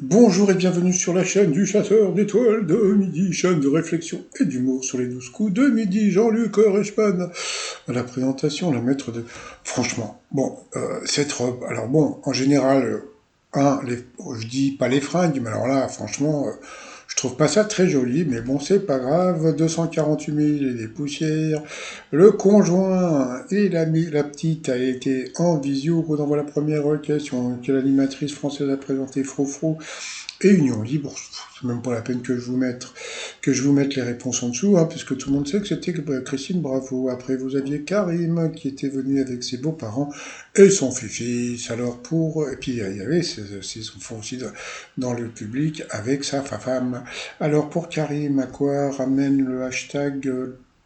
Bonjour et bienvenue sur la chaîne du chasseur d'étoiles de midi, chaîne de réflexion et d'humour sur les 12 coups de midi. Jean-Luc Reichmann à la présentation, la maître de... Franchement, bon, cette robe, alors bon, en général, je dis pas les fringues, mais alors là, franchement, je trouve pas ça très joli, mais bon, c'est pas grave, 248 000 et des poussières. Le conjoint et la petite a été en visio, on envoie la première question que l'animatrice française a présentée, Frofro, et Union Libre, c'est même pas la peine que je vous mette les réponses en dessous, hein, puisque tout le monde sait que c'était Christine Bravo. Après, vous aviez Karim, qui était venu avec ses beaux-parents et son fils. Et puis, il y avait ses enfants aussi dans le public avec sa femme. Alors, pour Karim, à quoi ramène le hashtag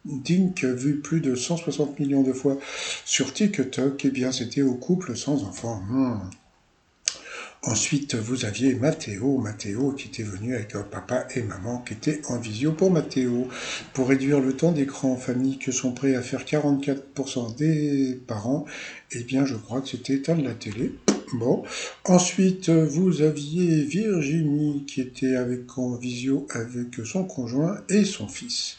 Dink, vu plus de 160 millions de fois sur TikTok? Eh bien, c'était au couple sans enfants. Ensuite, vous aviez Mathéo qui était venu avec papa et maman qui étaient en visio pour Mathéo. Pour réduire le temps d'écran en famille que sont prêts à faire 44% des parents, eh bien je crois que c'était éteindre la télé. Bon. Ensuite, vous aviez Virginie qui était en visio avec son conjoint et son fils.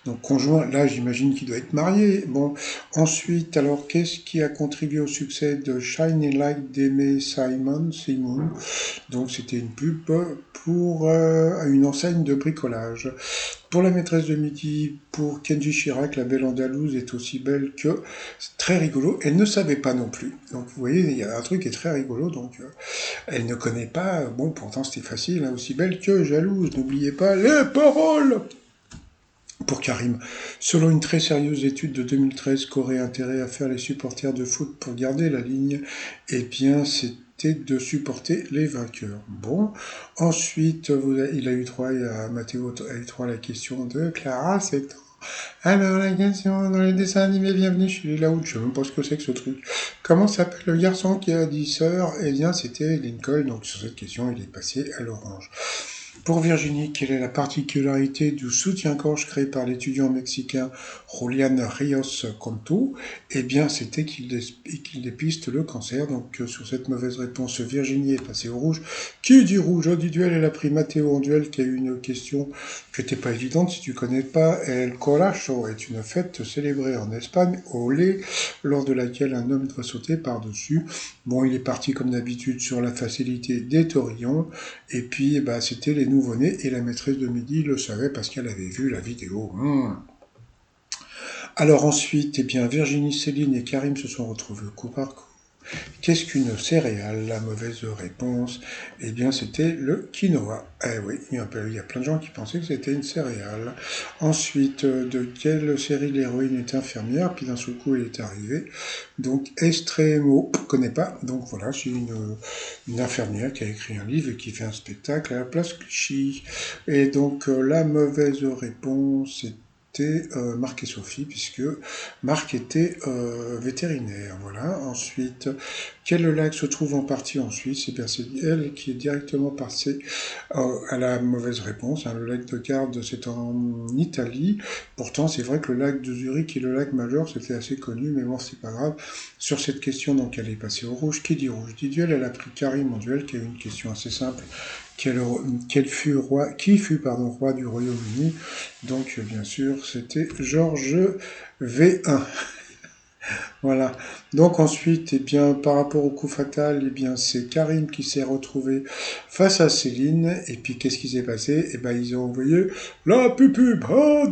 Donc conjoint, là j'imagine qu'il doit être marié. Bon, ensuite, alors qu'est-ce qui a contribué au succès de Shiny Light d'Aimé Simon? Donc c'était une pub pour une enseigne de bricolage. Pour la maîtresse de midi, pour Kenji Chirac, la belle andalouse est aussi belle que... C'est très rigolo, elle ne savait pas non plus. Donc vous voyez, il y a un truc qui est très rigolo, donc elle ne connaît pas, bon pourtant c'était facile, hein, aussi belle que jalouse, n'oubliez pas les paroles. Pour Karim, selon une très sérieuse étude de 2013 qu'auraient intérêt à faire les supporters de foot pour garder la ligne, eh bien c'était de supporter les vainqueurs. Bon, ensuite il a eu droit, Mathéo a eu droit à la question de Clara, c'est alors la question dans les dessins animés, bienvenue chez les Laoud, je sais même pas ce que c'est que ce truc. Comment s'appelle le garçon qui a dit sœur? Eh bien c'était Lincoln, donc sur cette question il est passé à l'orange. Pour Virginie, quelle est la particularité du soutien-gorge créé par l'étudiant mexicain Julian Rios Conto? Eh bien, c'était qu'il dépiste le cancer. Donc, sur cette mauvaise réponse, Virginie est passée au rouge. Qui dit rouge? A dit duel. Elle a pris Mathéo en duel, qui a eu une question qui n'était pas évidente si tu connais pas. El Colacho est une fête célébrée en Espagne au lait, lors de laquelle un homme doit sauter par-dessus. Bon, il est parti comme d'habitude sur la facilité des taurillons. Et puis, c'était les nouveau-nés, et la maîtresse de midi le savait parce qu'elle avait vu la vidéo. Alors ensuite, eh bien, Virginie, Céline et Karim se sont retrouvés coup par coup. Qu'est-ce qu'une céréale? La mauvaise réponse, eh bien, c'était le quinoa. Eh oui, il y a plein de gens qui pensaient que c'était une céréale. Ensuite, de quelle série l'héroïne est infirmière? Puis d'un seul coup, elle est arrivée. Donc, Estremo, je connais pas. Donc voilà, c'est une infirmière qui a écrit un livre et qui fait un spectacle à la place Clichy. Et donc, la mauvaise réponse était Marc et Sophie, puisque Marc était vétérinaire. Voilà. Ensuite, quel lac se trouve en partie en Suisse? Eh bien, c'est elle qui est directement passée à la mauvaise réponse. Hein. Le lac de Garde, c'est en Italie. Pourtant, c'est vrai que le lac de Zurich et le lac Major, c'était assez connu, mais bon, c'est pas grave. Sur cette question, donc, elle est passée au rouge. Qui dit rouge dit duel. Elle a pris Karim en duel, qui a eu une question assez simple. Qui fut roi du Royaume-Uni? Donc, bien sûr, c'était George V1. Voilà. Donc ensuite, eh bien, par rapport au coup fatal, eh bien, c'est Karim qui s'est retrouvé face à Céline. Et puis, qu'est-ce qui s'est passé? Eh ben, ils ont envoyé la pub. Ah,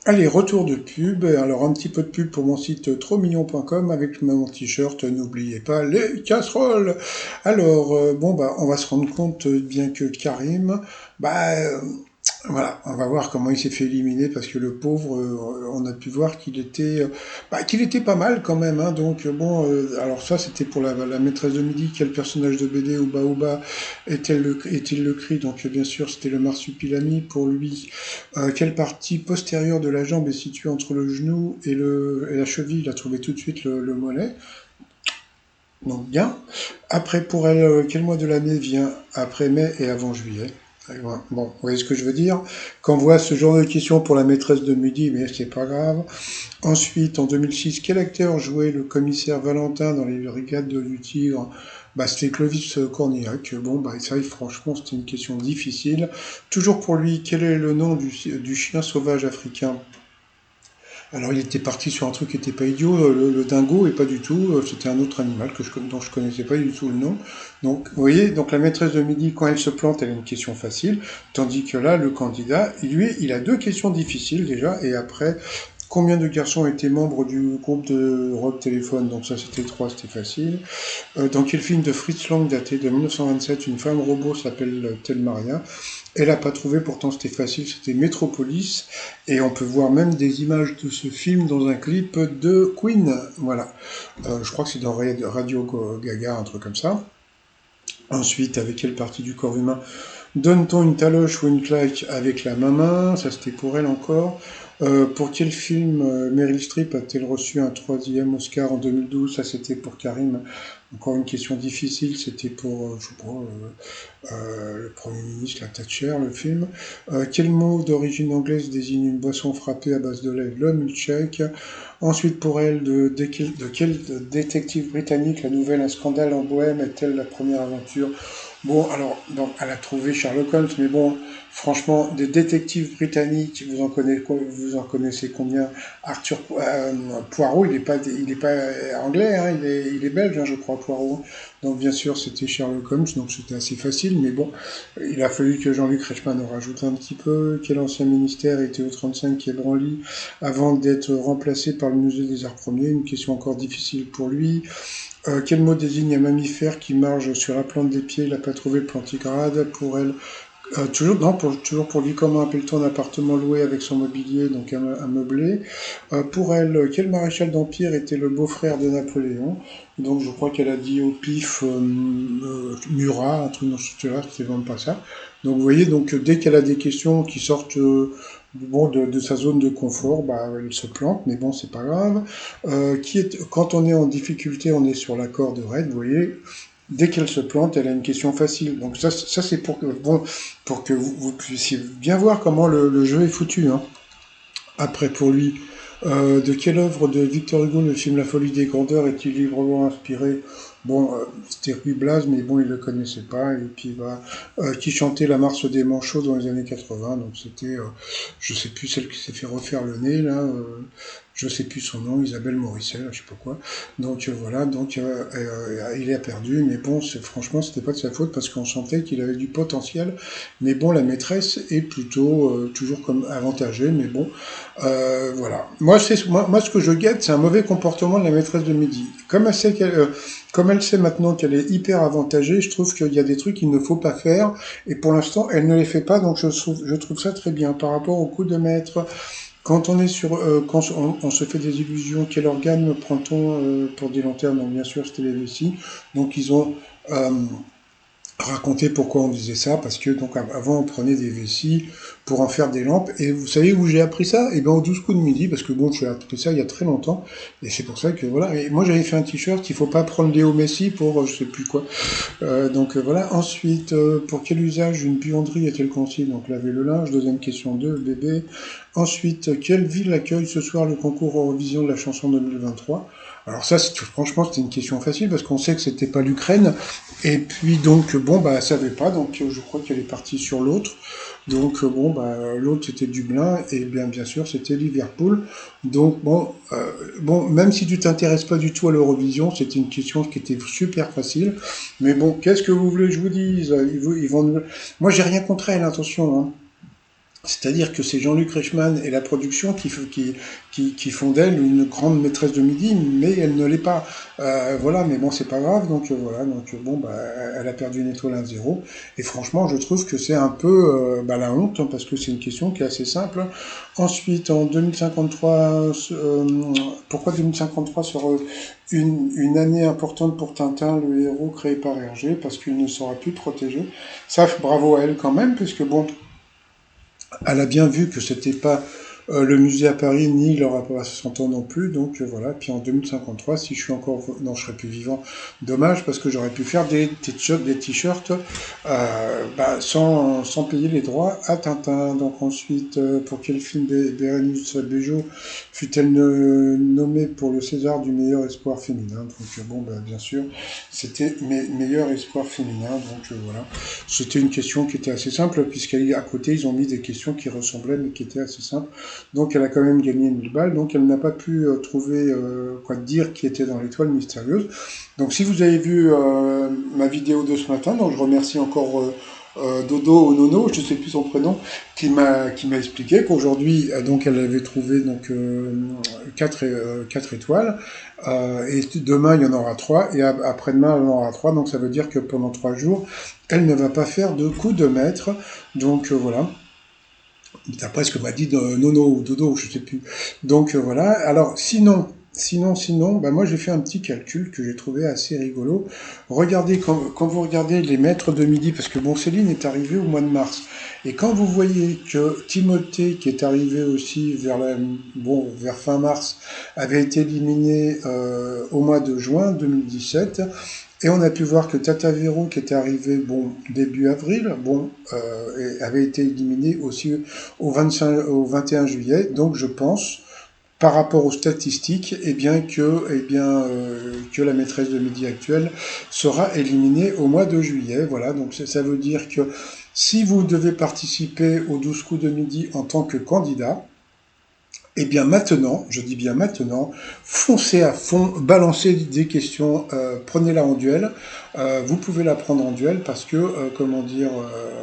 Allez, retour de pub. Alors, un petit peu de pub pour mon site trotsmignon.com avec mon t-shirt. N'oubliez pas les casseroles. Alors, on va se rendre compte bien que Karim, voilà, on va voir comment il s'est fait éliminer parce que le pauvre, on a pu voir qu'il était pas mal quand même. Hein, donc alors ça c'était pour la maîtresse de midi. Quel personnage de BD Ouba est-il le cri? Donc bien sûr c'était le marsupilami pour lui. Quelle partie postérieure de la jambe est située entre le genou et la cheville? Il a trouvé tout de suite le mollet. Donc bien. Après pour elle, quel mois de l'année vient après mai et avant juillet? Bon, vous voyez ce que je veux dire? Quand on voit ce genre de questions pour la maîtresse de midi, mais c'est pas grave. Ensuite, en 2006, quel acteur jouait le commissaire Valentin dans les Brigades du Tigre? Bah, c'était Clovis Cornillac. Bon, bah, ça, franchement, c'était une question difficile. Toujours pour lui, quel est le nom du chien sauvage africain? Alors, il était parti sur un truc qui n'était pas idiot, le dingo, et pas du tout. C'était un autre animal dont je connaissais pas du tout le nom. Donc, vous voyez, donc la maîtresse de midi, quand elle se plante, elle a une question facile, tandis que là, le candidat, lui, il a deux questions difficiles déjà, et après, combien de garçons étaient membres du groupe de rock téléphone? Donc ça, c'était trois, c'était facile. Dans quel film de Fritz Lang daté de 1927, une femme robot s'appelle Telmaria? Elle n'a pas trouvé, pourtant c'était facile, c'était Metropolis. Et on peut voir même des images de ce film dans un clip de Queen. Voilà. Je crois que c'est dans Radio Gaga, un truc comme ça. Ensuite, avec quelle partie du corps humain donne-t-on une taloche ou une claque avec la main? Ça, c'était pour elle encore. Pour quel film Meryl Streep a-t-elle reçu un troisième Oscar en 2012? Ça, c'était pour Karim. Encore une question difficile, c'était pour, je sais pas, le Premier ministre, la Thatcher, le film. Quel mot d'origine anglaise désigne une boisson frappée à base de lait? Le milkshake. Ensuite, pour elle, de quel détective britannique la nouvelle Un scandale en Bohème est-elle la première aventure? Bon, alors, donc, elle a trouvé Sherlock Holmes, mais bon, franchement, des détectives britanniques, vous en connaissez combien? Arthur Poirot, il est pas anglais, hein, il est belge, hein, je crois, Poirot. Donc, bien sûr, c'était Sherlock Holmes, donc c'était assez facile, mais bon, il a fallu que Jean-Luc Reichmann en rajoute un petit peu. Quel ancien ministère était au 35 qui est Branly avant d'être remplacé par le musée des Arts Premiers? Une question encore difficile pour lui. Quel mot désigne un mammifère qui marche sur la plante des pieds? Il n'a pas trouvé le plantigrade. Pour elle, toujours, non, toujours pour lui, comment appelle-t-on un appartement loué avec son mobilier, donc un meublé? Pour elle, quel maréchal d'Empire était le beau-frère de Napoléon? Donc je crois qu'elle a dit au pif Murat, un truc dans ce style-là, c'était vraiment pas ça. Donc vous voyez, donc dès qu'elle a des questions qui sortent bon, de sa zone de confort, bah, elle se plante, mais bon, c'est pas grave. Quand on est en difficulté, on est sur la corde raide, vous voyez. Dès qu'elle se plante, elle a une question facile. Donc ça c'est pour que vous puissiez bien voir comment le jeu est foutu, hein. Après, pour lui, de quelle œuvre de Victor Hugo le film La folie des grandeurs est-il librement inspiré? Bon, c'était Ruy Blas, mais bon, il le connaissait pas. Et puis, bah, qui chantait La Marche des Manchots dans les années 80. Donc, c'était, je sais plus, celle qui s'est fait refaire le nez, là. Je sais plus son nom, Isabelle Morissette, je sais pas quoi. Donc, voilà, donc, il a perdu. Mais bon, franchement, c'était pas de sa faute parce qu'on sentait qu'il avait du potentiel. Mais bon, la maîtresse est plutôt toujours comme avantagée. Mais bon, voilà. Moi, ce que je guette, c'est un mauvais comportement de la maîtresse de midi. Comme elle sait maintenant qu'elle est hyper avantagée, je trouve qu'il y a des trucs qu'il ne faut pas faire. Et pour l'instant, elle ne les fait pas. Donc, je trouve ça très bien. Par rapport au coup de maître, quand on est quand on se fait des illusions, quel organe prend-on pour des lanternes? Donc, bien sûr, c'était les vessies. Donc, ils ont euh, raconter pourquoi on disait ça, parce que donc avant on prenait des vessies pour en faire des lampes, et vous savez où j'ai appris ça? Et ben au 12 coups de midi, parce que bon, j'ai appris ça il y a très longtemps, et c'est pour ça que voilà, et moi j'avais fait un t-shirt, il faut pas prendre Léo Messi pour je sais plus quoi. Donc voilà, ensuite, pour quel usage une buanderie est-elle conçue? Donc laver le linge, deuxième question 2, bébé. Ensuite, quelle ville accueille ce soir le concours Eurovision de la chanson 2023? Alors ça, franchement, c'était une question facile parce qu'on sait que c'était pas l'Ukraine. Et puis donc bon, bah elle savait pas, donc je crois qu'elle est partie sur l'autre. Donc bon, bah l'autre c'était Dublin et bien sûr c'était Liverpool. Donc bon, même si tu t'intéresses pas du tout à l'Eurovision, c'était une question qui était super facile. Mais bon, qu'est-ce que vous voulez que je vous dise? Ils vont Moi j'ai rien contre elle, attention, hein. C'est-à-dire que c'est Jean-Luc Reichmann et la production qui font d'elle une grande maîtresse de midi, mais elle ne l'est pas. Voilà, mais bon, c'est pas grave. Donc voilà, donc bon, bah, elle a perdu une étoile 1-0. Et franchement, je trouve que c'est un peu bah, la honte, hein, parce que c'est une question qui est assez simple. Ensuite, en 2053, pourquoi 2053 sera une année importante pour Tintin, le héros créé par Hergé, parce qu'il ne sera plus protégé. Ça, bravo à elle quand même, puisque bon, elle a bien vu que c'était pas Le musée à Paris, ni il aura pas 100 ans non plus, donc voilà. Puis en 2053, si je suis encore... Non, je serai plus vivant, dommage, parce que j'aurais pu faire des t-shirts sans payer les droits à Tintin. Donc ensuite, pour quel film Bérénice Bejo fut-elle nommée pour le César du meilleur espoir féminin? Donc bon, bien sûr, c'était meilleur espoir féminin, donc voilà. C'était une question qui était assez simple, puisqu'à côté, ils ont mis des questions qui ressemblaient, mais qui étaient assez simples. Donc elle a quand même gagné 1000 balles, donc elle n'a pas pu trouver quoi dire qui était dans l'étoile mystérieuse. Donc si vous avez vu ma vidéo de ce matin, donc je remercie encore Dodo ou Nono, je ne sais plus son prénom, qui m'a expliqué qu'aujourd'hui donc elle avait trouvé donc 4 étoiles et demain il y en aura 3 et après-demain il y en aura 3, donc ça veut dire que pendant 3 jours elle ne va pas faire de coup de maître, donc voilà. D'après ce que m'a dit Nono ou Dodo, je sais plus. Donc voilà. Alors sinon, bah moi j'ai fait un petit calcul que j'ai trouvé assez rigolo. Regardez quand vous regardez les maîtres de midi, parce que bon, Céline est arrivée au mois de mars, et quand vous voyez que Timothée, qui est arrivé aussi vers fin mars, avait été éliminé au mois de juin 2017. Et on a pu voir que Tata Vero, qui était arrivé début avril, avait été éliminé aussi au 21 juillet. Donc je pense, par rapport aux statistiques, que la maîtresse de midi actuelle sera éliminée au mois de juillet. Voilà, donc ça veut dire que si vous devez participer aux 12 coups de midi en tant que candidat, eh bien maintenant, je dis bien maintenant, foncez à fond, balancez des questions, prenez-la en duel. Vous pouvez la prendre en duel parce que,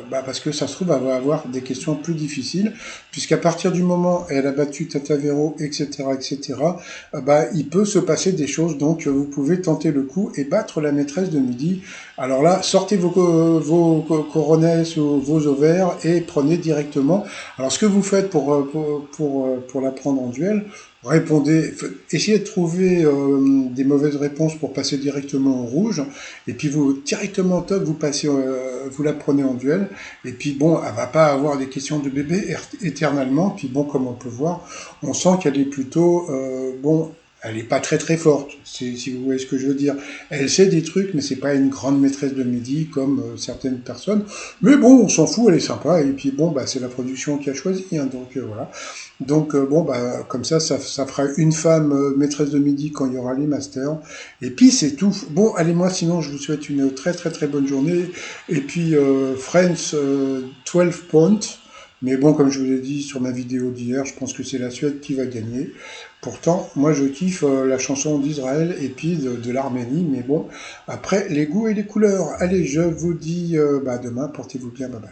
parce que ça se trouve, elle va avoir des questions plus difficiles, puisqu'à partir du moment où elle a battu Tata Vero, etc., il peut se passer des choses, donc vous pouvez tenter le coup et battre la maîtresse de midi. Alors là, sortez vos coronesses ou vos ovaires et prenez directement. Alors ce que vous faites pour la prendre en duel, essayez de trouver des mauvaises réponses pour passer directement au rouge, et puis vous directement top, vous la prenez en duel, et puis bon, elle va pas avoir des questions de bébé éternellement, puis bon, comme on peut voir, on sent qu'elle est plutôt elle est pas très très forte, si vous voyez ce que je veux dire. Elle sait des trucs, mais c'est pas une grande maîtresse de midi comme certaines personnes. Mais bon, on s'en fout, elle est sympa. Et puis bon, c'est la production qui a choisi, hein, donc voilà. Donc comme ça fera une femme maîtresse de midi quand il y aura les masters. Et puis c'est tout. Bon, allez, moi sinon je vous souhaite une très très très bonne journée. Et puis Friends 12 points. Mais bon, comme je vous l'ai dit sur ma vidéo d'hier, je pense que c'est la Suède qui va gagner. Pourtant, moi je kiffe la chanson d'Israël et puis de l'Arménie, mais bon, après les goûts et les couleurs. Allez, je vous dis demain, portez-vous bien, bye bye.